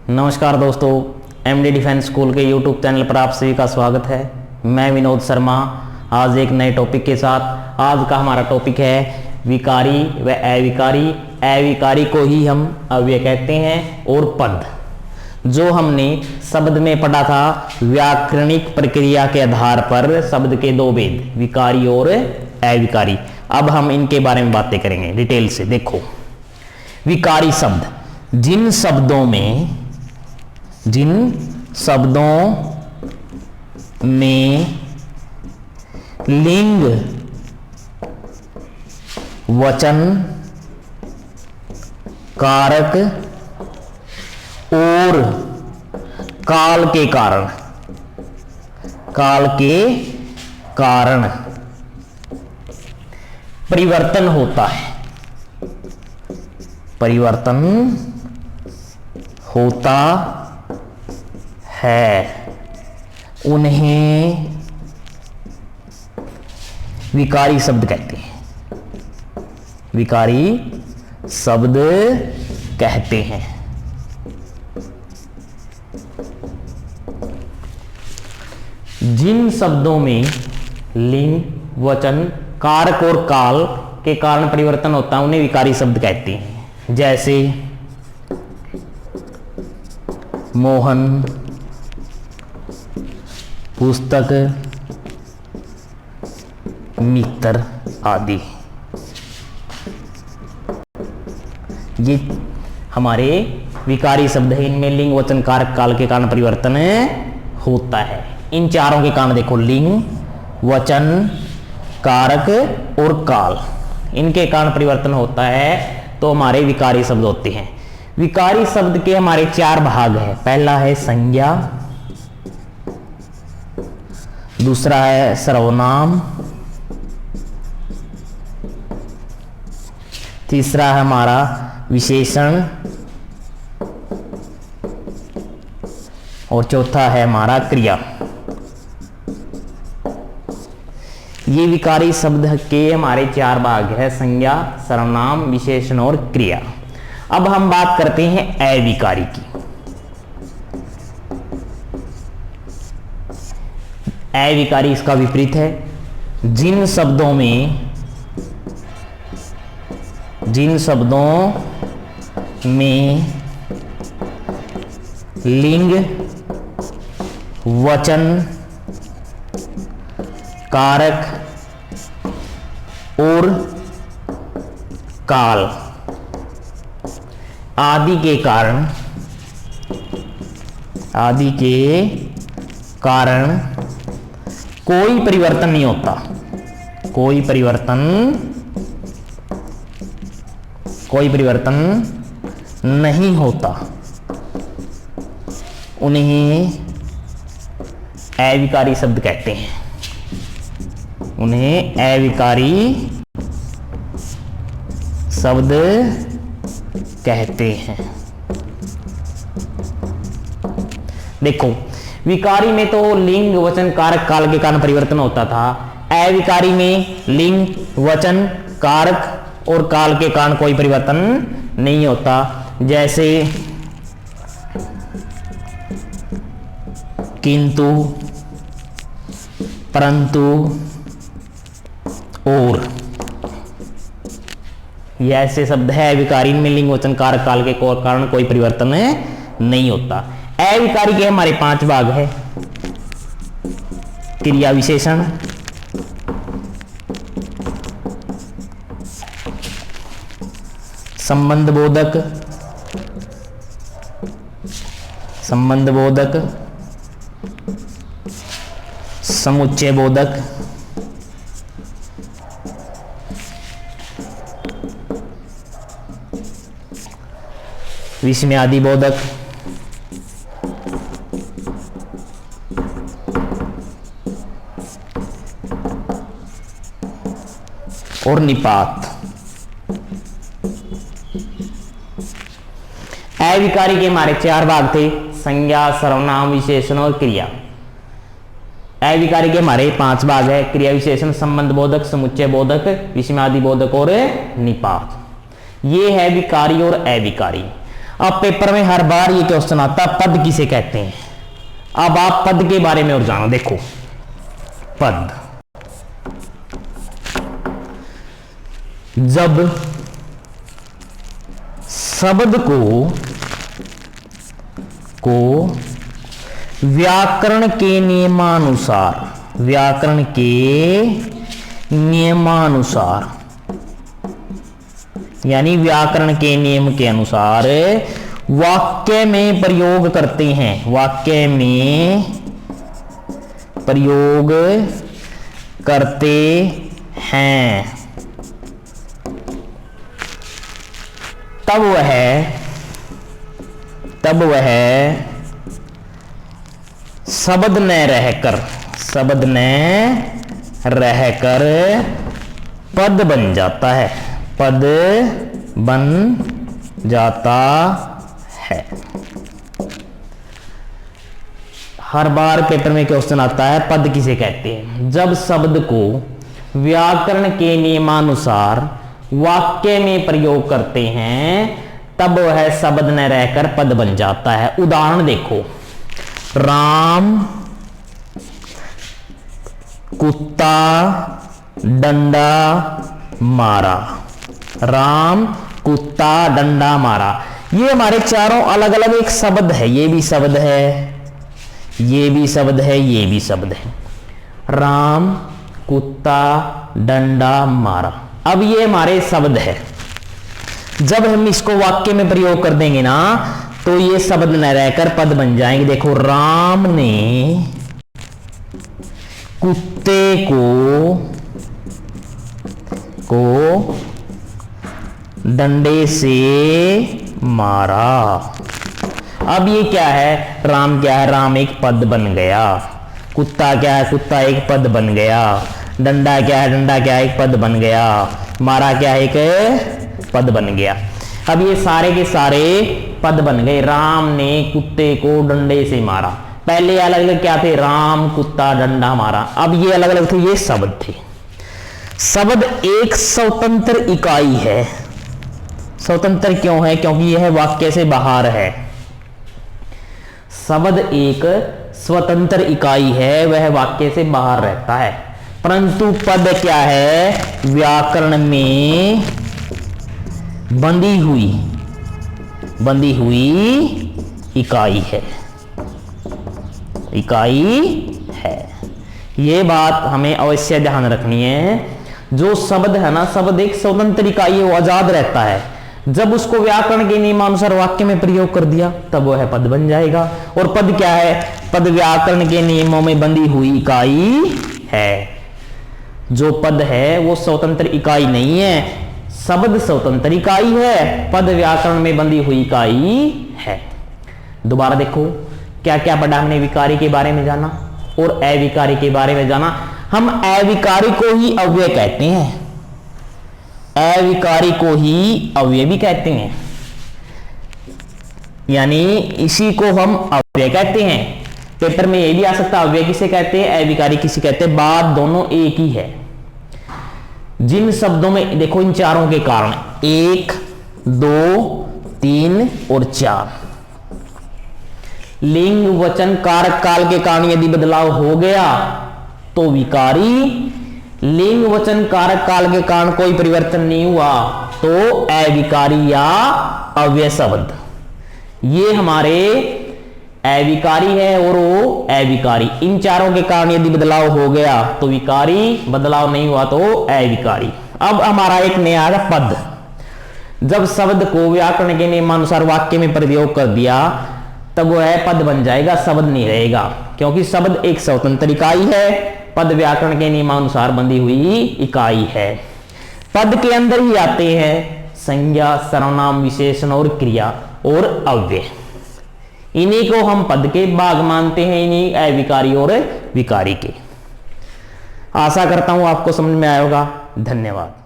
नमस्कार दोस्तों, MD defence school के यूट्यूब चैनल पर आप सभी का स्वागत है। मैं विनोद शर्मा आज एक नए टॉपिक के साथ। आज का हमारा टॉपिक है विकारी व अविकारी। अविकारी को ही हम अव्यय कहते हैं और पद, जो हमने शब्द में पढ़ा था व्याकरणिक प्रक्रिया के आधार पर शब्द के दो भेद विकारी और अविकारी। अब हम इनके बारे में बातें करेंगे डिटेल से। देखो, विकारी शब्द जिन शब्दों में लिंग, वचन, कारक और काल के कारण परिवर्तन होता है, उन्हें विकारी शब्द कहते हैं। विकारी शब्द कहते हैं। जिन शब्दों में लिंग, वचन, कारक और काल के कारण परिवर्तन होता है उन्हें विकारी शब्द कहते हैं। जैसे मोहन, पुस्तक, मित्र आदि। ये हमारे विकारी शब्द है। इनमें लिंग, वचन, कारक, काल के कारण परिवर्तन होता है। इन चारों के कारण देखो, लिंग, वचन, कारक और काल, इनके कारण परिवर्तन होता है तो हमारे विकारी शब्द होते हैं। विकारी शब्द के हमारे चार भाग हैं। पहला है संज्ञा, दूसरा है सर्वनाम, तीसरा है हमारा विशेषण और चौथा है हमारा क्रिया। ये विकारी शब्द के हमारे चार भाग है, संज्ञा, सर्वनाम, विशेषण और क्रिया। अब हम बात करते हैं अविकारी की। अविकारी इसका विपरीत है। जिन शब्दों में लिंग, वचन, कारक और काल आदि के कारण कोई परिवर्तन नहीं होता, कोई परिवर्तन नहीं होता, उन्हें अविकारी शब्द कहते हैं। उन्हें अविकारी शब्द कहते हैं। देखो, विकारी में तो लिंग, वचन, कारक, काल के कारण परिवर्तन होता था। अविकारी में लिंग, वचन, कारक और काल के कारण कोई परिवर्तन नहीं होता। जैसे किंतु, परंतु और, ये ऐसे शब्द है अविकारी में लिंग, वचन, कारक, काल के कारण कोई परिवर्तन नहीं होता। अविकारी के हमारे पांच भाग है। क्रिया विशेषण, संबंध बोधक, समुच्चय बोधक, विस्मयादि बोधक और निपात। अविकारी के हमारे चार भाग थे, संज्ञा, सर्वनाम, विशेषण और क्रिया। अविकारी के हमारे पांच भाग है, क्रिया विशेषण, संबंध बोधक, समुच्चय बोधक, विस्मयादि बोधक और निपात। ये है विकारी और अविकारी। अब पेपर में हर बार ये क्वेश्चन आता है, पद किसे कहते हैं। अब आप पद के बारे में और जानो। देखो पद, जब शब्द को व्याकरण के नियमानुसार यानी व्याकरण के नियम के अनुसार वाक्य में प्रयोग करते हैं, वाक्य में प्रयोग करते हैं, तब वह शब्द न रहकर पद बन जाता है, पद बन जाता है। हर बार पेपर में क्वेश्चन आता है, पद किसे कहते हैं। जब शब्द को व्याकरण के नियमानुसार वाक्य में प्रयोग करते हैं, तब वह शब्द न रहकर पद बन जाता है। उदाहरण देखो, राम कुत्ता डंडा मारा, राम कुत्ता डंडा मारा। ये हमारे चारों अलग अलग एक शब्द है, ये भी शब्द है, ये भी शब्द है, ये भी शब्द है। राम कुत्ता डंडा मारा, अब ये हमारे शब्द है। जब हम इसको वाक्य में प्रयोग कर देंगे ना, तो ये शब्द न रहकर पद बन जाएंगे। देखो, राम ने कुत्ते को डंडे से मारा। अब ये क्या है, राम क्या है, राम एक पद बन गया। कुत्ता क्या है, कुत्ता एक पद बन गया। डंडा क्या है, डंडा क्या है, एक पद बन गया। मारा क्या है, एक पद बन गया। अब ये सारे के सारे पद बन गए। राम ने कुत्ते को डंडे से मारा। पहले अलग अलग क्या थे, राम कुत्ता डंडा मारा। अब ये अलग अलग थे, ये शब्द थे। शब्द एक स्वतंत्र इकाई है। स्वतंत्र क्यों है, क्योंकि यह वाक्य से बाहर है। शब्द एक स्वतंत्र इकाई है, वह वाक्य से बाहर रहता है। परंतु पद क्या है, व्याकरण में बंधी हुई इकाई है, ये बात हमें अवश्य ध्यान रखनी है। जो शब्द है ना, शब्द एक स्वतंत्र इकाई है, वो आजाद रहता है। जब उसको व्याकरण के नियमानुसार वाक्य में प्रयोग कर दिया, तब वह पद बन जाएगा। और पद क्या है, पद व्याकरण के नियमों में बंधी हुई इकाई है। जो पद है वो स्वतंत्र इकाई नहीं है, शब्द स्वतंत्र इकाई है, पद व्याकरण में बंधी हुई इकाई है। दोबारा देखो, क्या क्या पढ़ा हमने, विकारी के बारे में जाना और अविकारी के बारे में जाना। हम अविकारी को ही अव्यय कहते हैं, अविकारी को ही अव्यय भी कहते हैं, यानी इसी को हम अव्यय कहते हैं। पेपर में ये भी आ सकता है, अव्यय किसे कहते हैं, अविकारी किसे कहते हैं। बात दोनों एक ही है। जिन शब्दों में देखो, इन चारों के कारण 1, 2, 3 और 4, लिंग वचन कारक काल के कारण यदि बदलाव हो गया तो विकारी, लिंग वचन कारक काल के कारण कोई परिवर्तन नहीं हुआ तो अविकारी या अव्यय शब्द। ये हमारे अविकारी है और वो अविकारी। इन चारों के कारण यदि बदलाव हो गया तो विकारी, बदलाव नहीं हुआ तो अविकारी। अब हमारा एक नया है पद। जब शब्द को व्याकरण के नियमानुसार वाक्य में प्रयोग कर दिया, तब वह पद बन जाएगा, शब्द नहीं रहेगा। क्योंकि शब्द एक स्वतंत्र इकाई है, पद व्याकरण के नियमानुसार बंधी हुई इकाई है। पद के अंदर ही आते हैं संज्ञा, सर्वनाम, विशेषण और क्रिया और अव्यय। इन्हीं को हम पद के भाग मानते हैं, इन्हीं अविकारी और विकारी के। आशा करता हूं आपको समझ में आया होगा। धन्यवाद।